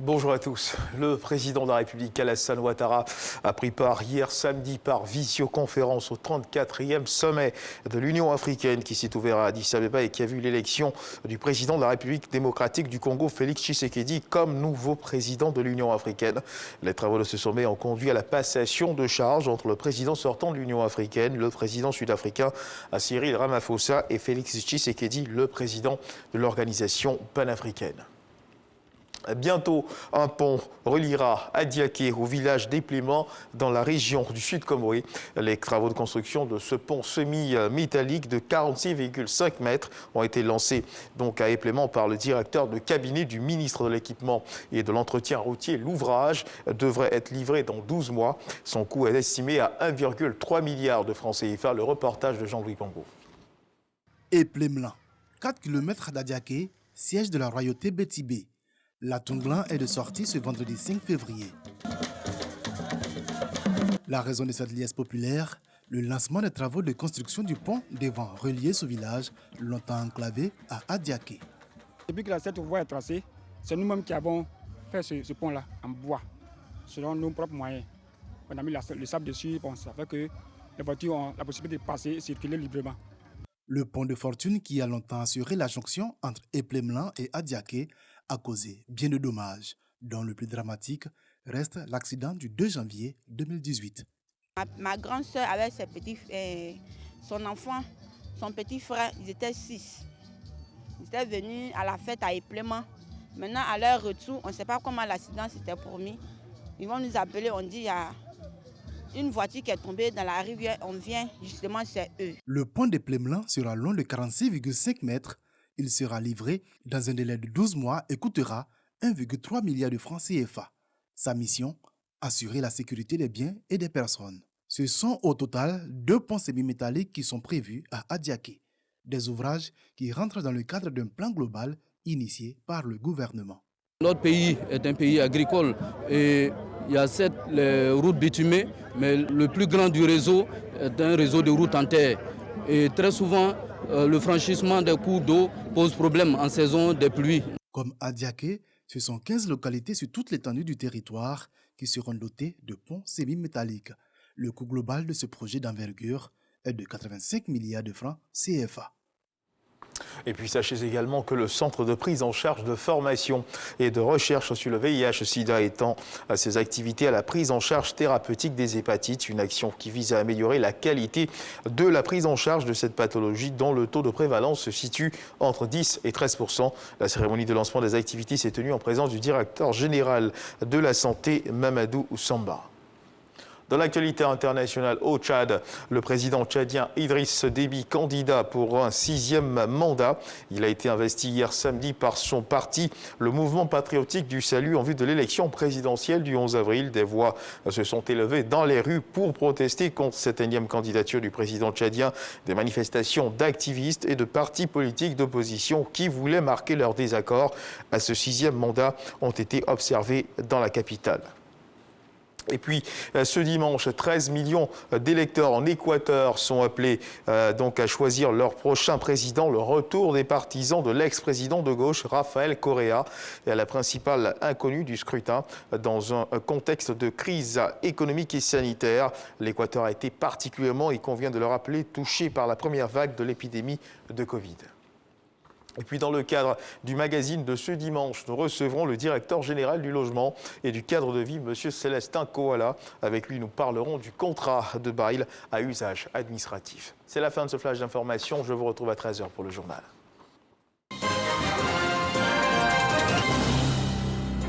Bonjour à tous. Le président de la République, Alassane Ouattara, a pris part hier samedi par visioconférence au 34e sommet de l'Union africaine qui s'est ouvert à Addis Abeba et qui a vu l'élection du président de la République démocratique du Congo, Félix Tshisekedi, comme nouveau président de l'Union africaine. Les travaux de ce sommet ont conduit à la passation de charges entre le président sortant de l'Union africaine, le président sud-africain Cyril Ramaphosa et Félix Tshisekedi, le président de l'organisation panafricaine. Bientôt, un pont reliera Adiaké au village d'Éplément dans la région du Sud Comoré. Les travaux de construction de ce pont semi-métallique de 46,5 mètres ont été lancés donc à Éplément par le directeur de cabinet du ministre de l'Équipement et de l'Entretien routier. L'ouvrage devrait être livré dans 12 mois. Son coût est estimé à 1,3 milliard de francs CFA. Le reportage de Jean-Louis Pango. Éplément, 4 km d'Adiaké, siège de la royauté Bétibé. La Tonglan est de sortie ce vendredi 5 février. La raison de cette liesse populaire, le lancement des travaux de construction du pont devant relier ce village, longtemps enclavé à Adiaké. Depuis que cette voie est tracée, c'est nous-mêmes qui avons fait ce pont-là en bois, selon nos propres moyens. On a mis le sable dessus, bon, ça fait que les voitures ont la possibilité de passer et circuler librement. Le pont de fortune qui a longtemps assuré la jonction entre Éplément et Adiaké a causé bien de dommages, dont le plus dramatique reste l'accident du 2 janvier 2018. Ma grande sœur avec son enfant, son petit frère, ils étaient 6. Ils étaient venus à la fête à Éplément. Maintenant, à leur retour, on ne sait pas comment l'accident s'était promis. Ils vont nous appeler, on dit il y a une voiture qui est tombée dans la rivière, on vient, justement, c'est eux. Le pont d'Éplément sera long de 46,5 mètres. Il sera livré dans un délai de 12 mois et coûtera 1,3 milliard de francs CFA. Sa mission, assurer la sécurité des biens et des personnes. Ce sont au total 2 ponts semi-métalliques qui sont prévus à Adiaké. Des ouvrages qui rentrent dans le cadre d'un plan global initié par le gouvernement. Notre pays est un pays agricole et il y a les routes bitumées, mais le plus grand du réseau est un réseau de routes en terre. Et très souvent, le franchissement des cours d'eau pose problème en saison des pluies. Comme Adiaké, ce sont 15 localités sur toute l'étendue du territoire qui seront dotées de ponts semi-métalliques. Le coût global de ce projet d'envergure est de 85 milliards de francs CFA. Et puis sachez également que le centre de prise en charge de formation et de recherche sur le VIH-Sida étend ses activités à la prise en charge thérapeutique des hépatites, une action qui vise à améliorer la qualité de la prise en charge de cette pathologie dont le taux de prévalence se situe entre 10 et 13%. La cérémonie de lancement des activités s'est tenue en présence du directeur général de la santé, Mamadou Samba. Dans l'actualité internationale au Tchad, le président tchadien Idriss Déby, candidat pour un 6e mandat. Il a été investi hier samedi par son parti, le Mouvement patriotique du salut, en vue de l'élection présidentielle du 11 avril. Des voix se sont élevées dans les rues pour protester contre cette énième candidature du président tchadien. Des manifestations d'activistes et de partis politiques d'opposition qui voulaient marquer leur désaccord à ce 6e mandat ont été observés dans la capitale. Et puis, ce dimanche, 13 millions d'électeurs en Équateur sont appelés donc à choisir leur prochain président. Le retour des partisans de l'ex-président de gauche, Rafael Correa, est la principale inconnue du scrutin. Dans un contexte de crise économique et sanitaire, l'Équateur a été particulièrement, il convient de le rappeler, touché par la première vague de l'épidémie de Covid. Et puis dans le cadre du magazine de ce dimanche, nous recevrons le directeur général du logement et du cadre de vie, M. Célestin Koala. Avec lui, nous parlerons du contrat de bail à usage administratif. C'est la fin de ce flash d'information. Je vous retrouve à 13h pour le journal.